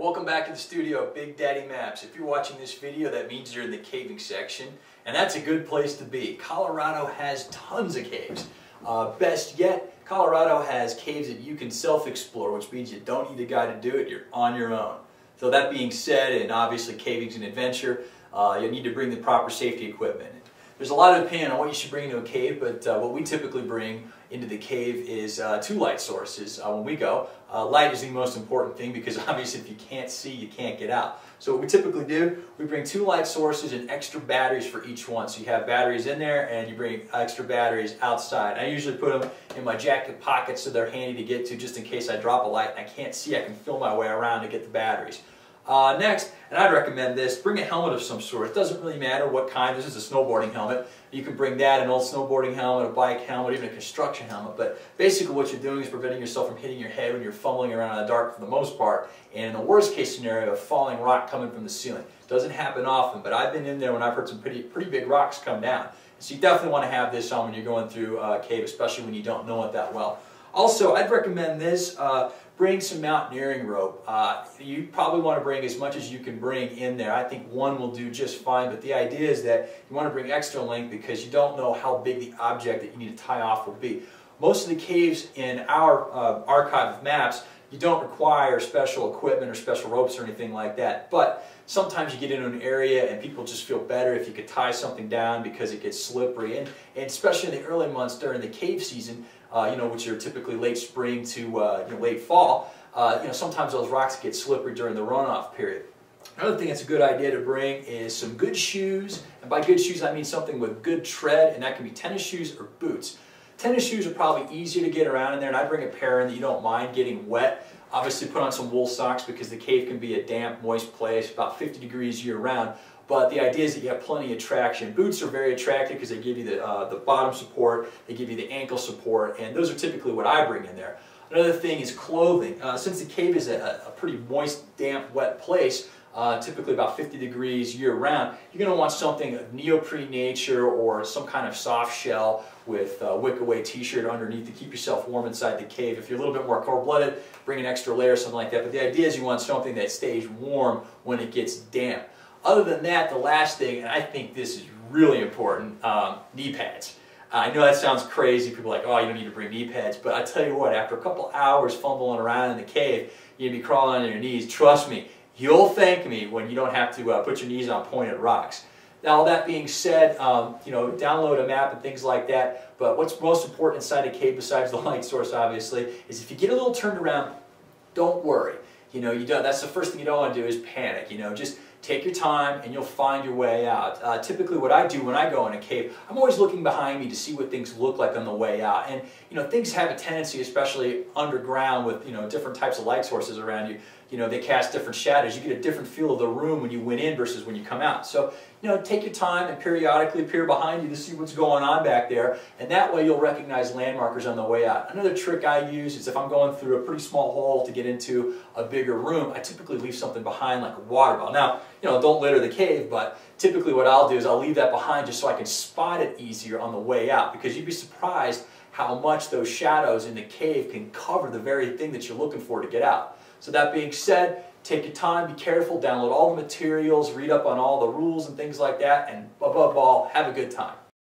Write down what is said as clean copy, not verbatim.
Welcome back to the studio at Big Daddy Maps. If you're watching this video, that means you're in the caving section, and that's a good place to be. Colorado has tons of caves. Best yet, Colorado has caves that you can self-explore, which means you don't need a guide to do it, you're on your own. So that being said, and obviously caving's an adventure, you need to bring the proper safety equipment. There's a lot of opinion on what you should bring into a cave, but what we typically bring into the cave is two light sources when we go. Light is the most important thing because obviously if you can't see, you can't get out. So what we typically do, we bring two light sources and extra batteries for each one. So you have batteries in there and you bring extra batteries outside. I usually put them in my jacket pockets so they're handy to get to just in case I drop a light and I can't see, I can feel my way around to get the batteries. Next, and I'd recommend this, bring a helmet of some sort. It doesn't really matter what kind. This is a snowboarding helmet. You can bring that, an old snowboarding helmet, a bike helmet, even a construction helmet. But basically what you're doing is preventing yourself from hitting your head when you're fumbling around in the dark for the most part. And in the worst case scenario, of falling rock coming from the ceiling. Doesn't happen often, but I've been in there when I've heard some pretty big rocks come down. So you definitely want to have this on when you're going through a cave, especially when you don't know it that well. Also, I'd recommend this. Bring some mountaineering rope. You probably want to bring as much as you can bring in there. I think one will do just fine, but the idea is that you want to bring extra length because you don't know how big the object that you need to tie off will be. Most of the caves in our archive of maps, you don't require special equipment or special ropes or anything like that, but sometimes you get into an area and people just feel better if you could tie something down because it gets slippery, and especially in the early months during the cave season, which are typically late spring to late fall, sometimes those rocks get slippery during the runoff period. Another thing that's a good idea to bring is some good shoes, and by good shoes I mean something with good tread, and that can be tennis shoes or boots. Tennis shoes are probably easier to get around in there, and I bring a pair in that you don't mind getting wet. Obviously put on some wool socks because the cave can be a damp, moist place, about 50 degrees year-round. But the idea is that you have plenty of traction. Boots are very attractive because they give you the bottom support, they give you the ankle support, and those are typically what I bring in there. Another thing is clothing. Since the cave is a pretty moist, damp, wet place, typically about 50 degrees year-round, you're going to want something of neoprene nature or some kind of soft shell with a wick-away t-shirt underneath to keep yourself warm inside the cave. If you're a little bit more cold-blooded, bring an extra layer or something like that. But the idea is you want something that stays warm when it gets damp. Other than that, the last thing, and I think this is really important, knee pads. I know that sounds crazy. People are like, oh, you don't need to bring knee pads. But I tell you what, after a couple hours fumbling around in the cave, you're going to be crawling on your knees. Trust me, you'll thank me when you don't have to put your knees on pointed rocks. Now, all that being said, download a map and things like that. But what's most important inside a cave, besides the light source, obviously, is if you get a little turned around, don't worry. That's the first thing you don't want to do is panic. Just take your time and you'll find your way out. Typically what I do when I go in a cave, I'm always looking behind me to see what things look like on the way out. And things have a tendency, especially underground with different types of light sources around you, they cast different shadows. You get a different feel of the room when you went in versus when you come out. So take your time and periodically peer behind you to see what's going on back there, and that way you'll recognize landmarkers on the way out. Another trick I use is if I'm going through a pretty small hole to get into a bigger room, I typically leave something behind like a water bottle. Now, don't litter the cave, but typically what I'll do is I'll leave that behind just so I can spot it easier on the way out, because you'd be surprised how much those shadows in the cave can cover the very thing that you're looking for to get out. So that being said, take your time, be careful, download all the materials, read up on all the rules and things like that, and above all, have a good time.